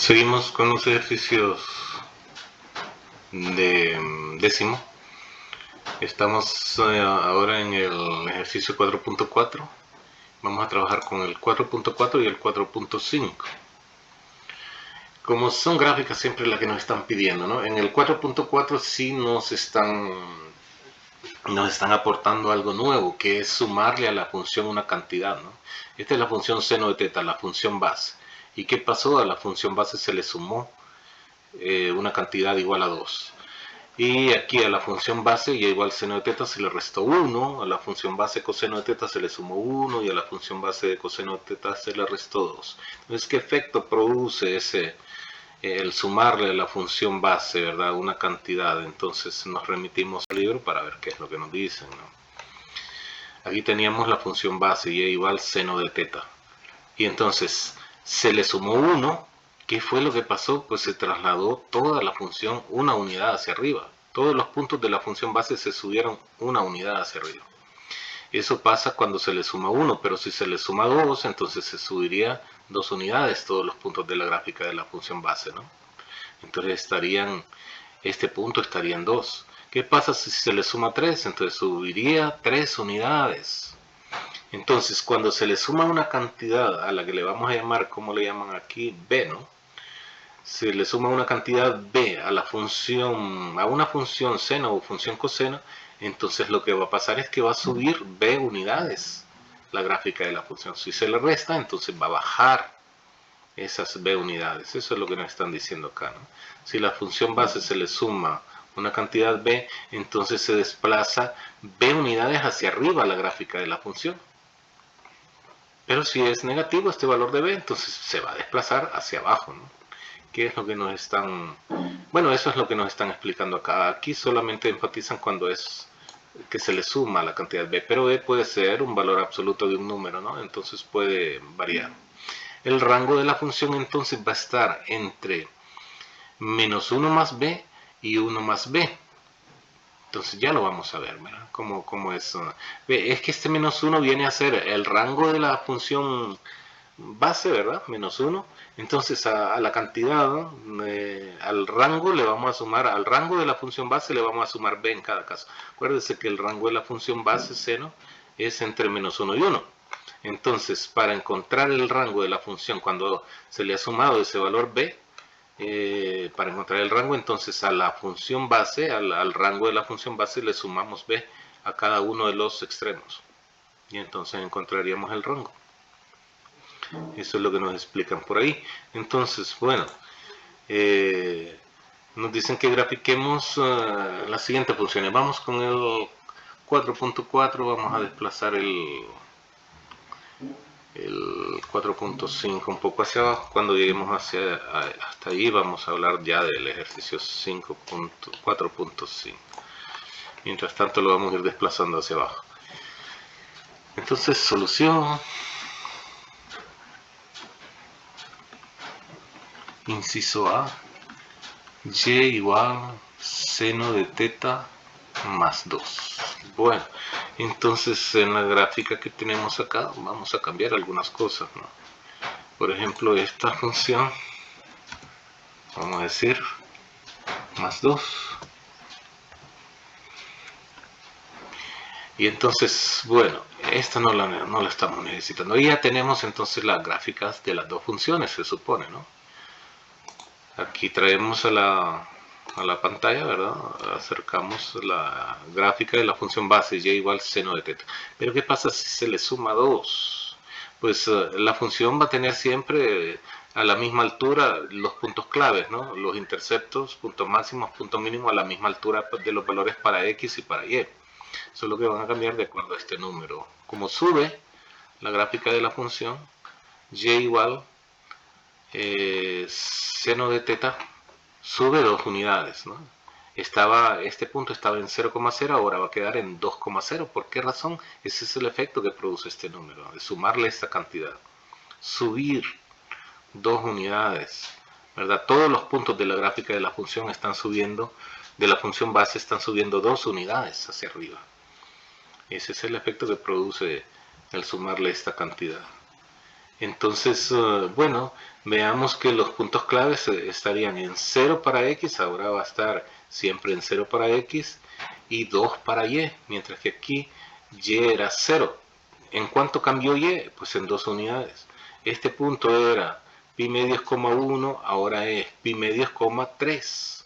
Seguimos con los ejercicios de décimo. Estamos ahora en el ejercicio 4.4. Vamos a trabajar con el 4.4 y el 4.5. Como son gráficas siempre las que nos están pidiendo, ¿no? En el 4.4 sí nos están aportando algo nuevo, que es sumarle a la función una cantidad, ¿no? Esta es la función seno de teta, la función base. ¿Y qué pasó? A la función base se le sumó una cantidad igual a 2. Y aquí a la función base y igual seno de teta se le restó 1, a la función base coseno de teta se le sumó 1 y a la función base de coseno de teta se le restó 2. Entonces, ¿qué efecto produce el sumarle a la función base, ¿verdad? Una cantidad? Entonces nos remitimos al libro para ver qué es lo que nos dicen, ¿no? Aquí teníamos la función base y igual seno de teta. Y entonces se le sumó 1. ¿Qué fue lo que pasó? Pues se trasladó toda la función una unidad hacia arriba. Todos los puntos de la función base se subieron una unidad hacia arriba. Eso pasa cuando se le suma 1, pero si se le suma 2, entonces se subiría 2 unidades todos los puntos de la gráfica de la función base, ¿no? Entonces este punto estaría en 2. ¿Qué pasa si se le suma 3? Entonces subiría 3 unidades. Entonces, cuando se le suma una cantidad a la que le vamos a llamar, ¿cómo le llaman aquí? B, ¿no? Se le suma una cantidad B a una función seno o función coseno, entonces lo que va a pasar es que va a subir B unidades la gráfica de la función. Si se le resta, entonces va a bajar esas B unidades. Eso es lo que nos están diciendo acá, ¿no? Si la función base se le suma una cantidad B, entonces se desplaza B unidades hacia arriba la gráfica de la función. Pero si es negativo este valor de B, entonces se va a desplazar hacia abajo, ¿no? ¿Qué es lo que nos están... Bueno, eso es lo que nos están explicando acá. Aquí solamente enfatizan cuando es que se le suma la cantidad B, pero B puede ser un valor absoluto de un número, ¿no? Entonces puede variar. El rango de la función entonces va a estar entre menos 1 más B y 1 más B. Entonces ya lo vamos a ver, ¿verdad? ¿Cómo es? Es que este menos 1 viene a ser el rango de la función base, ¿verdad? Menos 1. Entonces a la cantidad, ¿no? Al rango le vamos a sumar, al rango de la función base le vamos a sumar B en cada caso. Acuérdense que el rango de la función base seno es entre menos 1 y 1. Entonces, para encontrar el rango de la función cuando se le ha sumado ese valor B, para encontrar el rango, entonces a la función base, al rango de la función base le sumamos B a cada uno de los extremos. Y entonces encontraríamos el rango. Eso es lo que nos explican por ahí. Entonces, bueno, nos dicen que grafiquemos las siguientes funciones. Vamos con el 4.4, vamos a desplazar el 4.5 un poco hacia abajo. Cuando lleguemos hasta ahí vamos a hablar ya del ejercicio 4.5. Mientras tanto lo vamos a ir desplazando hacia abajo. Entonces, solución. Inciso A, y igual seno de teta más 2. Bueno, entonces en la gráfica que tenemos acá vamos a cambiar algunas cosas, ¿no? Por ejemplo, esta función, vamos a decir, más 2. Y entonces, bueno, esta no la estamos necesitando. Y ya tenemos entonces las gráficas de las dos funciones, se supone, ¿no? Aquí traemos a la pantalla, ¿verdad? Acercamos la gráfica de la función base y igual seno de teta. Pero ¿qué pasa si se le suma 2? Pues la función va a tener siempre a la misma altura los puntos claves, ¿no? Los interceptos, puntos máximos, punto mínimo a la misma altura de los valores para X y para Y. Solo que van a cambiar de acuerdo a este número. Como sube la gráfica de la función, Y igual seno de teta sube 2 unidades, ¿no? Este punto estaba en 0,0, ahora va a quedar en 2,0. ¿Por qué razón? Ese es el efecto que produce este número, de sumarle esta cantidad. Subir 2 unidades, ¿verdad? Todos los puntos de la gráfica de la función están subiendo, de la función base están subiendo 2 unidades hacia arriba. Ese es el efecto que produce el sumarle esta cantidad. Entonces, bueno, veamos que los puntos claves estarían en 0 para x, ahora va a estar siempre en 0 para x, y 2 para y, mientras que aquí y era 0. ¿En cuánto cambió y? Pues en 2 unidades. Este punto era pi medios, 1, ahora es pi medios, 3.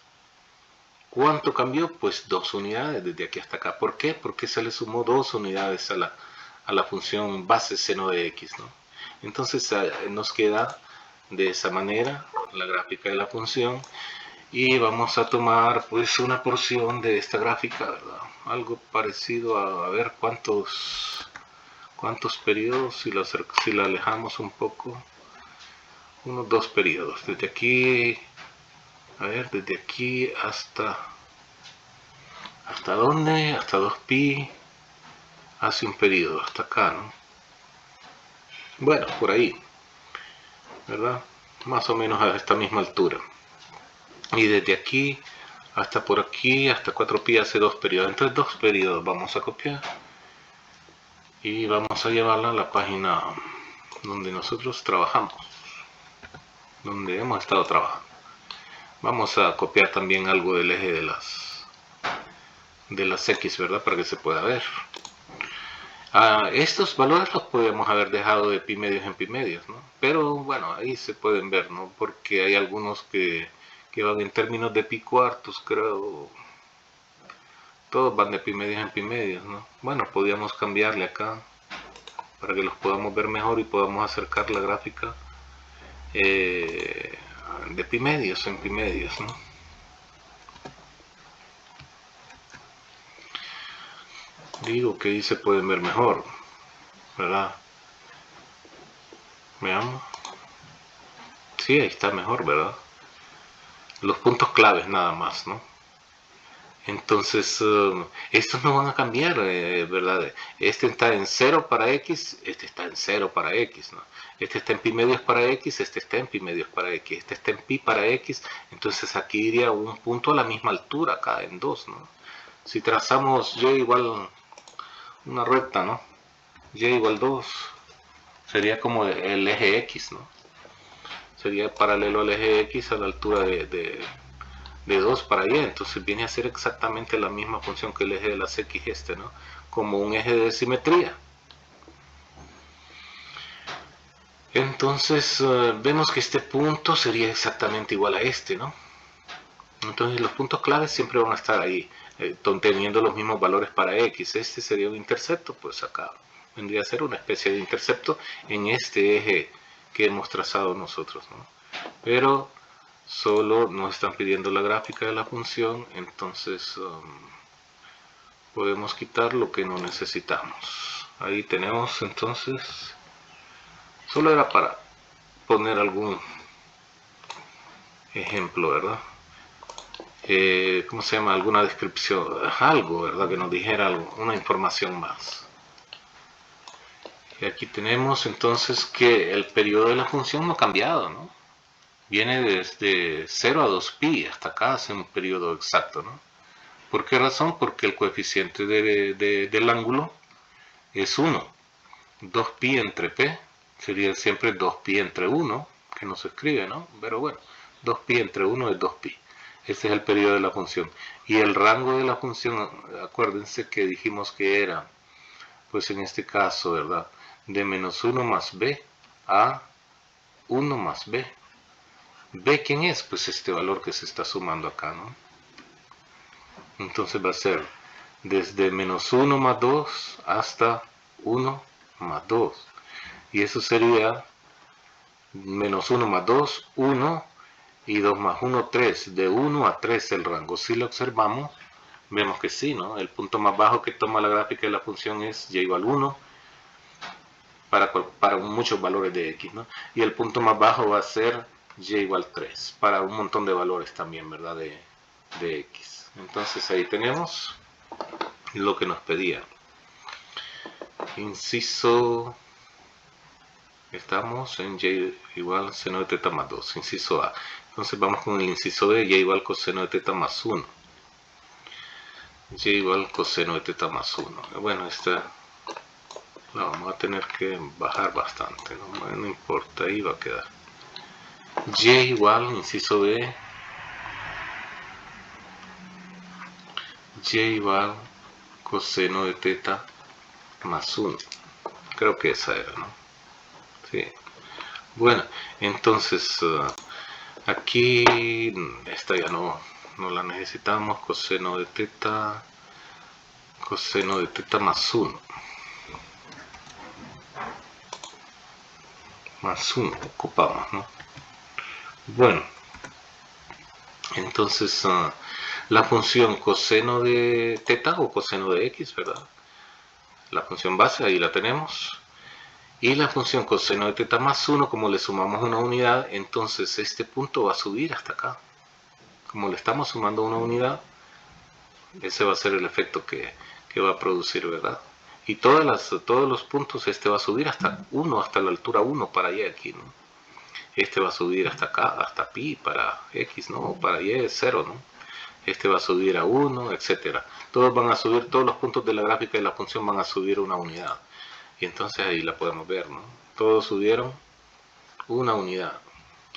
¿Cuánto cambió? Pues 2 unidades desde aquí hasta acá. ¿Por qué? Porque se le sumó 2 unidades a la función base seno de x, ¿no? Entonces nos queda de esa manera la gráfica de la función, y vamos a tomar pues una porción de esta gráfica, ¿verdad? Algo parecido a ver cuántos periodos, si la alejamos un poco, unos 2 periodos, desde aquí, a ver, desde aquí ¿hasta dónde? Hasta 2pi, hace un periodo, hasta acá, ¿no? Bueno, por ahí, ¿verdad? Más o menos a esta misma altura. Y desde aquí hasta por aquí, hasta 4pi hace 2 periodos. Entonces 2 periodos vamos a copiar y vamos a llevarla a la página donde nosotros trabajamos, donde hemos estado trabajando. Vamos a copiar también algo del eje de las x, ¿verdad? Para que se pueda ver. Estos valores los podemos haber dejado de pi medios en pi medios, ¿no? Pero bueno, ahí se pueden ver, ¿no? Porque hay algunos que van en términos de pi cuartos, creo. Todos van de pi medios en pi medios, ¿no? Bueno, podríamos cambiarle acá para que los podamos ver mejor y podamos acercar la gráfica de pi medios en pi medios, ¿no? Digo que ahí se pueden ver mejor, ¿verdad? Veamos. Sí, ahí está mejor, ¿verdad? Los puntos claves nada más, ¿no? Entonces, estos no van a cambiar, ¿verdad? Este está en 0 para x, este está en 0 para x, ¿no? Este está en pi medios para x, este está en pi medios para x, este está en pi para x, entonces aquí iría un punto a la misma altura, acá en 2, ¿no? Si trazamos y igual una recta, ¿no? Y igual 2, sería como el eje x, ¿no? Sería paralelo al eje x a la altura de 2 para allá, entonces viene a ser exactamente la misma función que el eje de las x este, ¿no? Como un eje de simetría. Entonces vemos que este punto sería exactamente igual a este, ¿no? Entonces los puntos claves siempre van a estar ahí, teniendo los mismos valores para x. Este sería un intercepto, pues acá vendría a ser una especie de intercepto en este eje que hemos trazado nosotros, ¿no? Pero solo nos están pidiendo la gráfica de la función, entonces podemos quitar lo que no necesitamos. Ahí tenemos, entonces, solo era para poner algún ejemplo, ¿verdad? ¿Cómo se llama? Alguna descripción, algo, ¿verdad? Que nos dijera algo, una información más. Y aquí tenemos entonces que el periodo de la función no ha cambiado, ¿no? Viene desde 0 a 2pi, hasta acá hace un periodo exacto, ¿no? ¿Por qué razón? Porque el coeficiente del ángulo es 1. 2pi entre p sería siempre 2pi entre 1, que no se escribe, ¿no? Pero bueno, 2pi entre 1 es 2pi. Ese es el periodo de la función. Y el rango de la función, acuérdense que dijimos que era, pues en este caso, ¿verdad? De menos 1 más b a 1 más b. ¿B quién es? Pues este valor que se está sumando acá, ¿no? Entonces va a ser desde menos 1 más 2 hasta 1 más 2. Y eso sería menos 1 más 2, 1, y 2 más 1, 3. De 1 a 3 el rango. Si lo observamos, vemos que sí, ¿no? El punto más bajo que toma la gráfica de la función es y igual 1 para muchos valores de x, ¿no? Y el punto más bajo va a ser y igual 3 para un montón de valores también, ¿verdad? De x. Entonces ahí tenemos lo que nos pedía. Inciso, estamos en y igual seno de teta más 2, inciso A. Entonces vamos con el inciso B, y igual coseno de teta más 1. Y igual coseno de teta más 1. Bueno, esta la vamos a tener que bajar bastante, no, no importa, ahí va a quedar. Y igual, inciso B, y igual coseno de teta más 1. Creo que esa era, ¿no? Sí. Bueno, entonces aquí esta ya no la necesitamos. Coseno de teta más 1. Más 1 ocupamos, ¿no? Bueno, entonces la función coseno de teta o coseno de x, ¿verdad? La función base, ahí la tenemos. Y la función coseno de teta más 1, como le sumamos una unidad, entonces este punto va a subir hasta acá. Como le estamos sumando una unidad, ese va a ser el efecto que va a producir, ¿verdad? Y todos los puntos, este va a subir hasta 1, hasta la altura 1 para y aquí, ¿no? Este va a subir hasta acá, hasta pi para x, ¿no? Para y es 0, ¿no? Este va a subir a 1, etcétera. Todos van a subir, todos los puntos de la gráfica de la función van a subir una unidad. Y entonces ahí la podemos ver, ¿no? Todos subieron una unidad.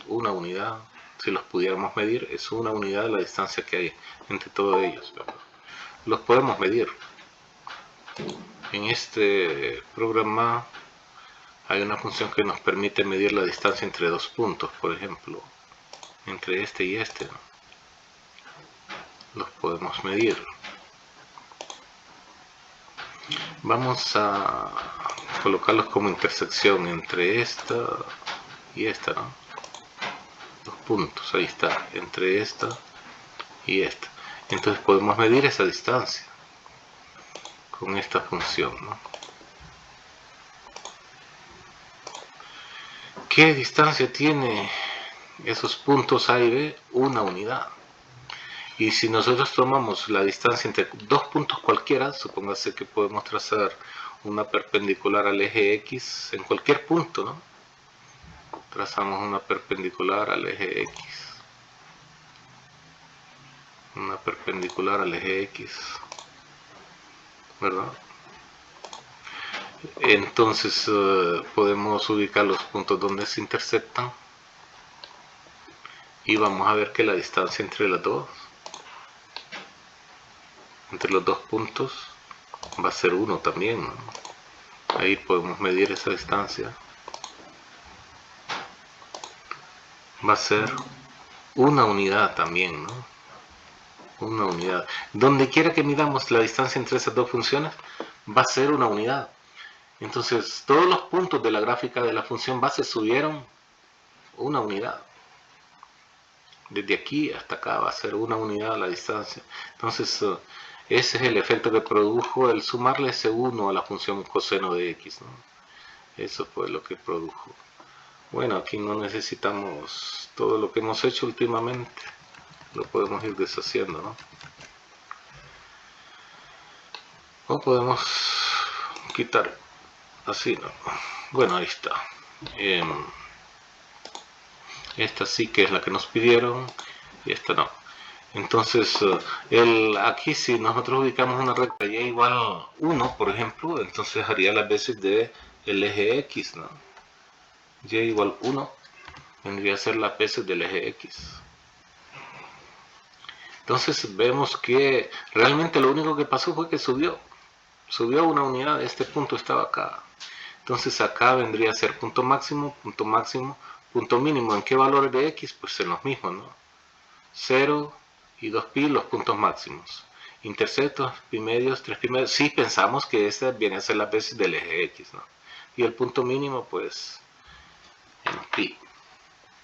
Una unidad, si los pudiéramos medir, es una unidad de la distancia que hay entre todos ellos, ¿verdad? Los podemos medir. En este programa hay una función que nos permite medir la distancia entre dos puntos, por ejemplo, entre este y este, ¿no? Los podemos medir. Vamos a colocarlos como intersección entre esta y esta, ¿no? Los puntos, ahí está, entre esta y esta. Entonces podemos medir esa distancia con esta función, ¿no? ¿Qué distancia tiene esos puntos A y B? Una unidad. Y si nosotros tomamos la distancia entre dos puntos cualquiera, supóngase que podemos trazar una perpendicular al eje X en cualquier punto, ¿no? Trazamos una perpendicular al eje X. Una perpendicular al eje X, ¿verdad? Entonces podemos ubicar los puntos donde se intersectan y vamos a ver que la distancia entre los dos puntos va a ser 1 también, ¿no? Ahí podemos medir esa distancia. Va a ser una unidad también, ¿no? Una unidad. Donde quiera que midamos la distancia entre esas dos funciones, va a ser una unidad. Entonces, todos los puntos de la gráfica de la función base subieron una unidad. Desde aquí hasta acá va a ser una unidad la distancia. Entonces, ese es el efecto que produjo el sumarle ese 1 a la función coseno de x, ¿no? Eso fue lo que produjo. Bueno, aquí no necesitamos todo lo que hemos hecho últimamente. Lo podemos ir deshaciendo, ¿no? O podemos quitar así, ¿no? Bueno, ahí está. Esta sí que es la que nos pidieron y esta no. Entonces, aquí si nosotros ubicamos una recta y igual 1, por ejemplo, entonces haría las veces de el eje X, ¿no? Y igual 1 vendría a ser las veces del eje X. Entonces vemos que realmente lo único que pasó fue que subió una unidad, este punto estaba acá. Entonces acá vendría a ser punto máximo, punto mínimo. ¿En qué valores de X? Pues en los mismos, ¿no? 0 y 2pi, los puntos máximos. Intersectos, pi medios, 3 pi medios. Sí pensamos que esta viene a ser las veces del eje X, ¿no? Y el punto mínimo, pues, en pi,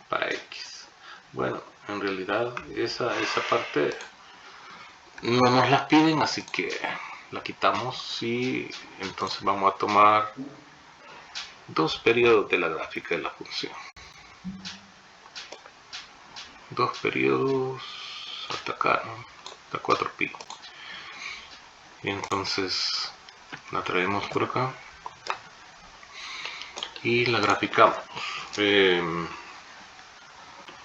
para X. Bueno, en realidad esa parte no nos las piden, así que la quitamos y entonces vamos a tomar dos periodos de la gráfica de la función. Dos periodos hasta acá, ¿no? Hasta 4pi. Y entonces la traemos por acá y la graficamos.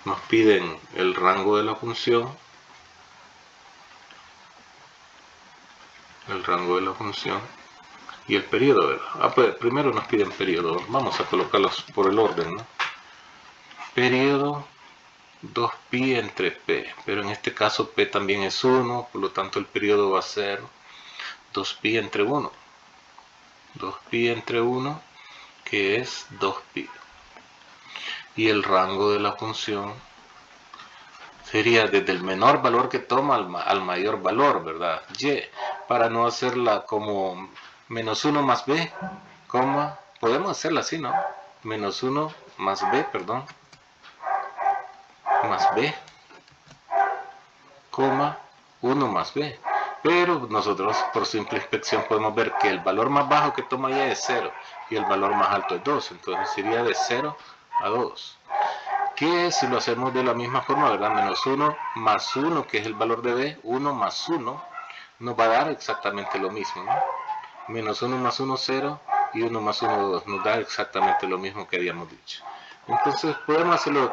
Nos piden el rango de la función. El rango de la función. y el periodo, ¿verdad? Pues primero nos piden periodo, vamos a colocarlos por el orden, ¿no? Periodo 2pi entre p, pero en este caso p también es 1, por lo tanto el periodo va a ser 2pi entre 1. 2pi entre 1, que es 2pi. Y el rango de la función sería desde el menor valor que toma al mayor valor, ¿verdad? Y, para no hacerla como menos 1 más b, coma, podemos hacerla así, ¿no? Menos 1 más b, perdón, más b, coma, 1 más b. Pero nosotros por simple inspección podemos ver que el valor más bajo que toma y es 0 y el valor más alto es 2, entonces sería de 0 a 2. Que si lo hacemos de la misma forma, ¿verdad? Menos 1 más 1, que es el valor de b, 1 más 1, nos va a dar exactamente lo mismo, ¿no? Menos 1 más 1, 0, y 1 más 1, 2, nos da exactamente lo mismo que habíamos dicho. Entonces podemos hacerlo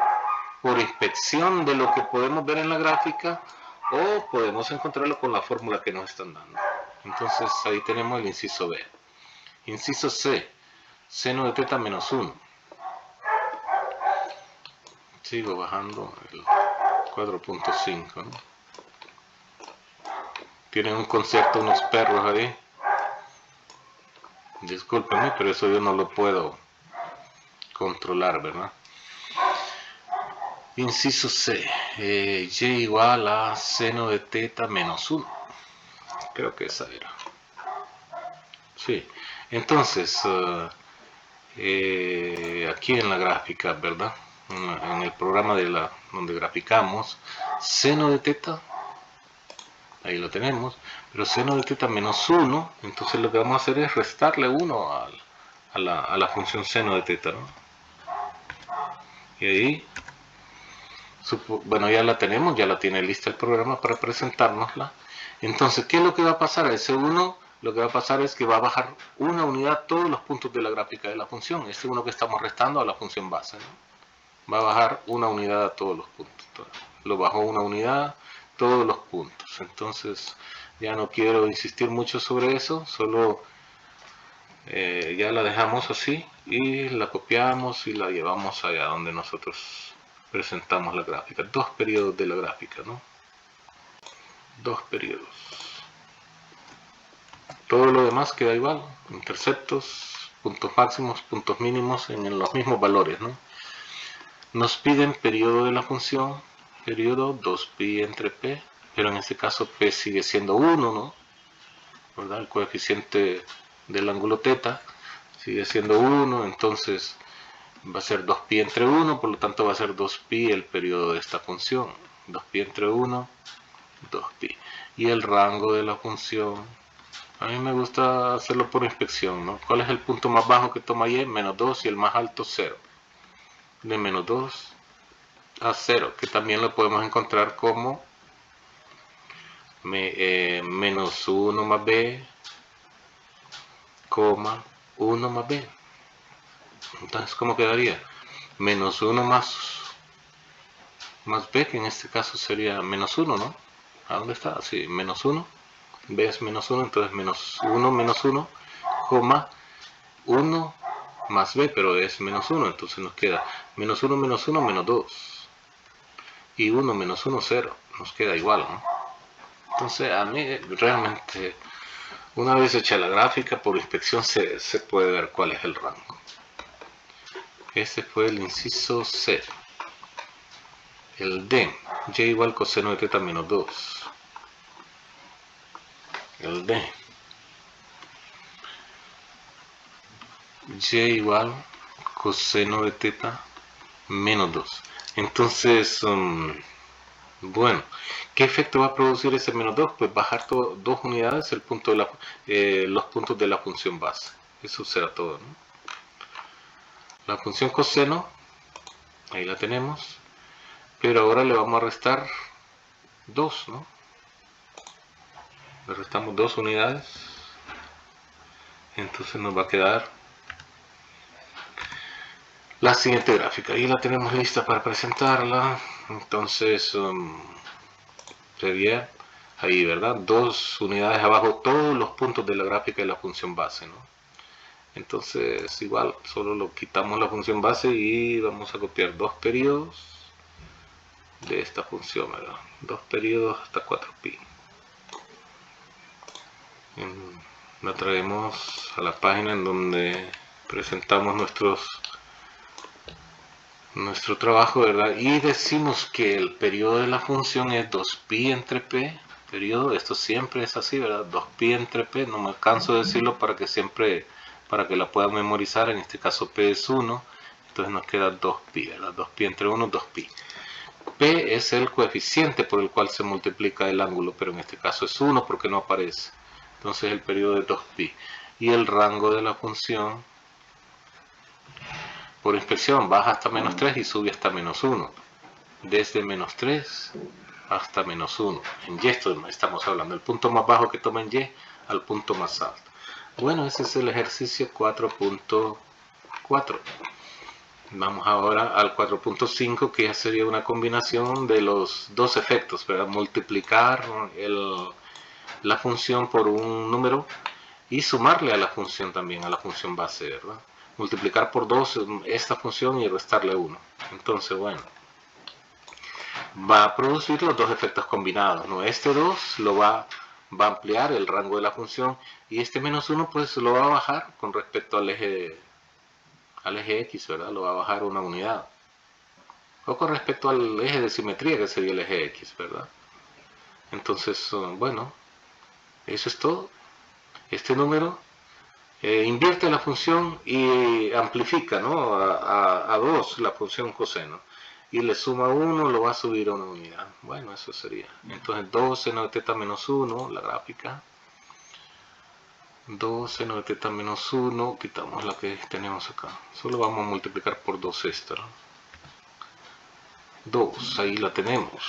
por inspección de lo que podemos ver en la gráfica, o podemos encontrarlo con la fórmula que nos están dando. Entonces ahí tenemos el inciso B. Inciso C, seno de teta menos 1. Sigo bajando el 4.5, ¿no? Tienen un concierto unos perros ahí. Discúlpenme, pero eso yo no lo puedo controlar, ¿verdad? Inciso C, y igual a seno de teta menos 1. Creo que esa era. Sí, entonces, aquí en la gráfica, ¿verdad? En el programa donde graficamos, seno de teta, ahí lo tenemos, pero seno de teta menos 1, entonces lo que vamos a hacer es restarle 1 a la función seno de teta, ¿no? Y ahí, bueno, ya la tenemos, ya la tiene lista el programa para presentárnosla. Entonces, ¿qué es lo que va a pasar? A ese 1, lo que va a pasar es que va a bajar una unidad todos los puntos de la gráfica de la función. Este 1 que estamos restando a la función base, ¿no? Va a bajar una unidad a todos los puntos. Lo bajó una unidad, todos los puntos. Entonces, ya no quiero insistir mucho sobre eso, solo ya la dejamos así y la copiamos y la llevamos allá donde nosotros presentamos la gráfica. Dos periodos de la gráfica, ¿no? Dos periodos. Todo lo demás queda igual, interceptos, puntos máximos, puntos mínimos en los mismos valores, ¿no? Nos piden periodo de la función, periodo 2pi entre p, pero en este caso p sigue siendo 1, ¿no? ¿Verdad? El coeficiente del ángulo θ sigue siendo 1, entonces va a ser 2pi entre 1, por lo tanto va a ser 2pi el periodo de esta función. 2pi entre 1, 2pi. Y el rango de la función, a mí me gusta hacerlo por inspección, ¿no? ¿Cuál es el punto más bajo que toma y? Menos 2, y el más alto 0. De menos 2 a 0, que también lo podemos encontrar como menos 1 más b, 1 más b. Entonces, ¿cómo quedaría? Menos 1 más b, que en este caso sería menos 1, ¿no? ¿A dónde está? Sí, menos 1. B es menos 1, entonces menos 1, coma 1 más b, pero es menos 1, entonces nos queda menos 1, menos 1, menos 2. Y 1 menos 1, 0. Nos queda igual, ¿no? Entonces, a mí realmente, una vez hecha la gráfica, por inspección se puede ver cuál es el rango. Este fue el inciso C. El D, y igual coseno de teta menos 2. El D, y igual coseno de teta menos 2. Entonces, bueno, ¿qué efecto va a producir ese menos 2? Pues bajar 2 unidades el punto de los puntos de la función base. Eso será todo, ¿no? La función coseno, ahí la tenemos, pero ahora le vamos a restar 2, ¿no? Le restamos 2 unidades, entonces nos va a quedar la siguiente gráfica. Ahí la tenemos lista para presentarla. Entonces sería ahí, ¿verdad? 2 unidades abajo, todos los puntos de la gráfica de la función base, ¿no? Entonces, igual, solo lo quitamos la función base y vamos a copiar 2 periodos de esta función, ¿verdad? 2 periodos hasta 4pi. La traemos a la página en donde presentamos nuestro trabajo, ¿verdad? Y decimos que el periodo de la función es 2pi entre p. Periodo, esto siempre es así, ¿verdad? 2pi entre p, no me canso de decirlo para que la puedan memorizar. En este caso p es 1, entonces nos queda 2pi, ¿verdad? 2pi entre 1, 2pi. P es el coeficiente por el cual se multiplica el ángulo, pero en este caso es 1 porque no aparece. Entonces el periodo es 2pi. Y el rango de la función por inspección baja hasta menos 3 y sube hasta menos 1. Desde menos 3 hasta menos 1. En Y estamos hablando, el punto más bajo que toma en Y al punto más alto. Bueno, ese es el ejercicio 4.4. Vamos ahora al 4.5, que ya sería una combinación de los dos efectos, ¿verdad? Multiplicar la función por un número y sumarle a la función también, a la función base, ¿verdad? Multiplicar por 2 esta función y restarle 1. Entonces, bueno, va a producir los dos efectos combinados, ¿no? Este 2 lo va a ampliar el rango de la función y este menos 1 pues lo va a bajar con respecto al eje X, ¿verdad? Lo va a bajar una unidad. O con respecto al eje de simetría que sería el eje X, ¿verdad? Entonces, bueno, eso es todo. Este número invierte la función y amplifica, ¿no? a 2 la función coseno. Y le suma 1, lo va a subir a una unidad. Bueno, eso sería. Entonces 2 seno de teta menos 1, la gráfica. 2 seno de teta menos 1, quitamos la que tenemos acá. Solo vamos a multiplicar por 2 esta, ¿no? 2, ahí la tenemos.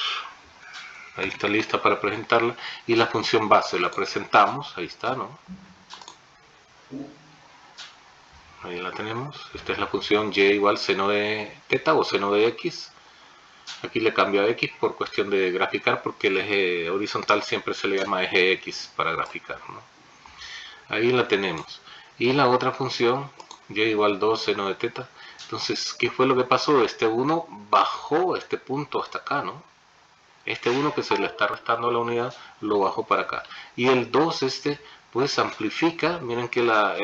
Ahí está lista para presentarla. Y la función base la presentamos, ahí está, ¿no? Ahí la tenemos. Esta es la función y igual seno de teta o seno de x. Aquí le cambio a x por cuestión de graficar, porque el eje horizontal siempre se le llama eje x para graficar, ¿no? Ahí la tenemos. Y la otra función, y igual 2 seno de teta. Entonces, ¿qué fue lo que pasó? Este 1 bajó este punto hasta acá, ¿no? Este 1 que se le está restando a la unidad lo bajó para acá. Y el 2 pues amplifica. Miren que la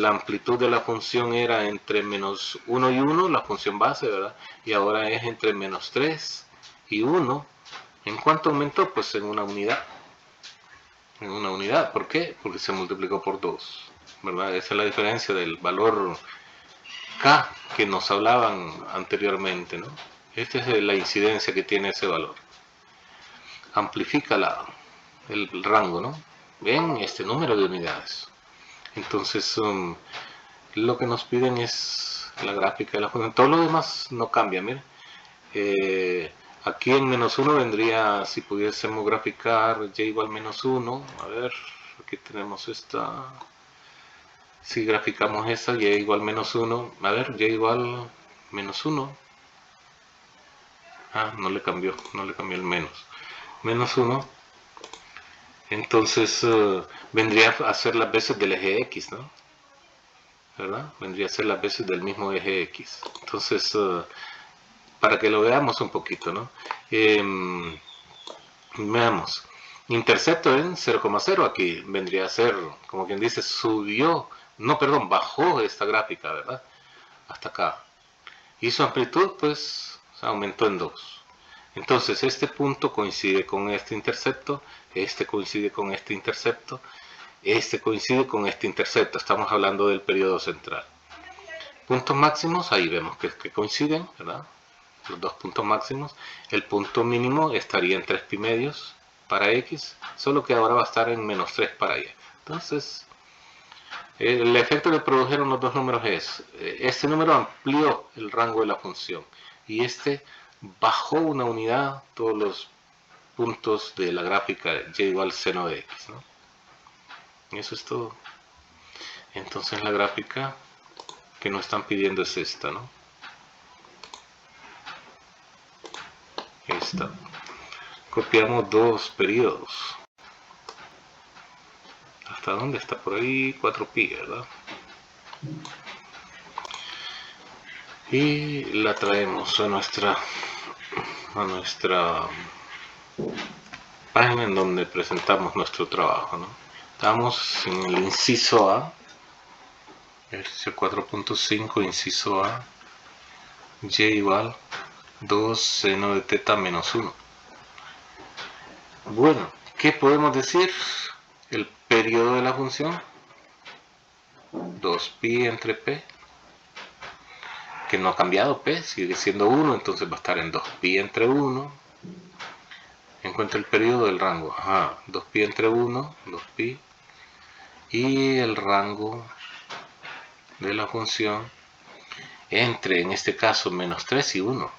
amplitud de la función era entre menos 1 y 1, la función base, ¿verdad? Y ahora es entre menos 3 y 1. ¿En cuánto aumentó? Pues en una unidad. En una unidad. ¿Por qué? Porque se multiplicó por 2, ¿verdad? Esa es la diferencia del valor K que nos hablaban anteriormente, ¿no? Esta es la incidencia que tiene ese valor. Amplifica el rango, ¿no? Ven este número de unidades. Entonces, lo que nos piden es la gráfica de la función. Todo lo demás no cambia, miren. Aquí en menos 1 vendría, si pudiésemos graficar y igual menos 1. A ver, aquí tenemos esta. Si graficamos esa, y igual menos 1. A ver, y igual menos 1. Ah, no le cambió el menos. Menos 1. Entonces vendría a ser las veces del eje X, ¿no? ¿Verdad? Vendría a ser las veces del mismo eje X. Entonces, para que lo veamos un poquito, ¿no? Veamos. Intercepto en 0,0 aquí vendría a ser, como quien dice, subió, no, perdón, bajó esta gráfica, ¿verdad? Hasta acá. Y su amplitud, pues, aumentó en 2. Entonces, este punto coincide con este intercepto, este coincide con este intercepto, este coincide con este intercepto. Estamos hablando del periodo central. Puntos máximos, ahí vemos que coinciden, ¿verdad? Los dos puntos máximos. El punto mínimo estaría en 3 pi medios para x, solo que ahora va a estar en menos 3 para y. Entonces, el efecto que produjeron los dos números es, este número amplió el rango de la función y este bajó una unidad todos los puntos de la gráfica y igual seno de x, ¿no? Eso es todo. Entonces la gráfica que nos están pidiendo es esta, ¿no? Esta. copiamos dos periodos. ¿Hasta dónde está? Por ahí 4pi, ¿verdad? Y la traemos a nuestra página en donde presentamos nuestro trabajo, ¿no? Estamos en el inciso A, ejercicio 4.5, inciso A, y igual 2 seno de teta menos 1. Bueno, ¿qué podemos decir? El periodo de la función, 2pi entre p, que no ha cambiado, p sigue siendo 1, entonces va a estar en 2pi entre 1. Encuentra el periodo del rango, 2pi entre 1, 2pi, y el rango de la función entre, en este caso, menos 3 y 1.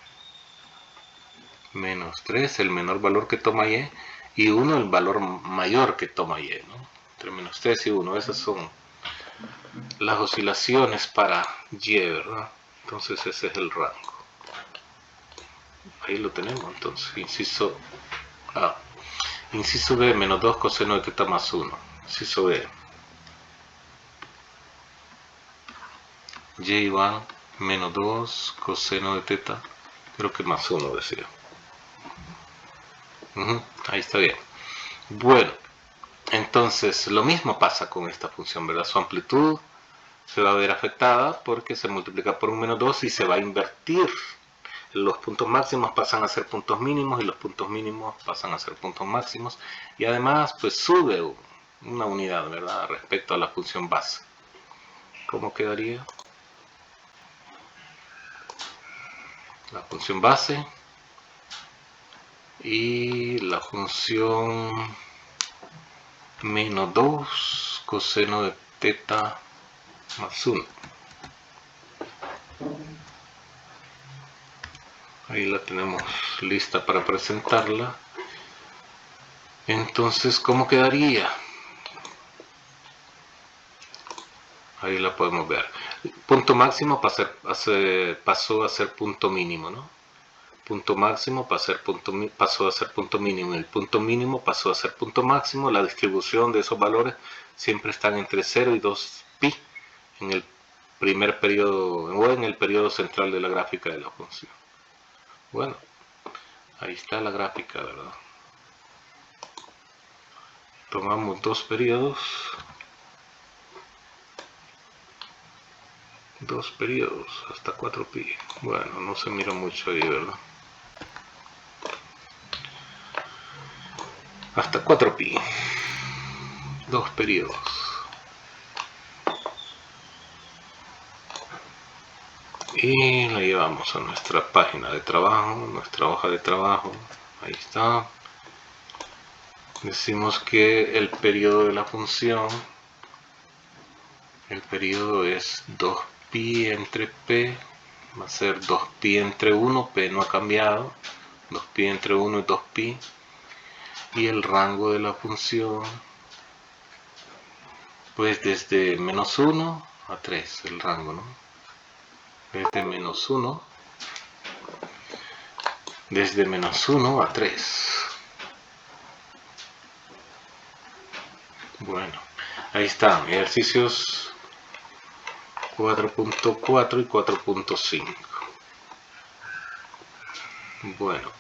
Menos 3, el menor valor que toma y 1, el valor mayor que toma y, ¿no? Entre menos 3 y 1, esas son las oscilaciones para y, ¿verdad? Entonces ese es el rango. Ahí lo tenemos, entonces, inciso A. Inciso B, menos 2 coseno de teta más 1. Inciso B. Y igual menos 2 coseno de teta, creo que más 1 decía. Ahí está bien. Bueno, entonces lo mismo pasa con esta función, ¿verdad? Su amplitud se va a ver afectada porque se multiplica por un menos 2 y se va a invertir. Los puntos máximos pasan a ser puntos mínimos y los puntos mínimos pasan a ser puntos máximos, y además pues sube una unidad, ¿verdad?, respecto a la función base. ¿Cómo quedaría? La función base y la función menos 2 coseno de teta más 1. Ahí la tenemos lista para presentarla. Entonces, ¿cómo quedaría? Ahí la podemos ver. Punto máximo pasó a ser punto mínimo, ¿no? Punto máximo pasó a ser punto mínimo. El punto mínimo pasó a ser punto máximo. La distribución de esos valores siempre están entre 0 y 2pi en el primer periodo o en el periodo central de la gráfica de la función. Bueno, ahí está la gráfica, ¿verdad? Tomamos dos periodos. Hasta 4pi. Bueno, no se mira mucho ahí, ¿verdad? Hasta 4pi. Dos periodos. Y la llevamos a nuestra página de trabajo, nuestra hoja de trabajo. Ahí está. Decimos que el periodo de la función, el periodo es 2pi entre p, va a ser 2pi entre 1, p no ha cambiado, 2pi entre 1 es 2pi, y el rango de la función, pues desde menos 1 a 3, el rango, ¿no? Desde menos 1 a 3. Bueno, ahí están, ejercicios 4.4 y 4.5. Bueno,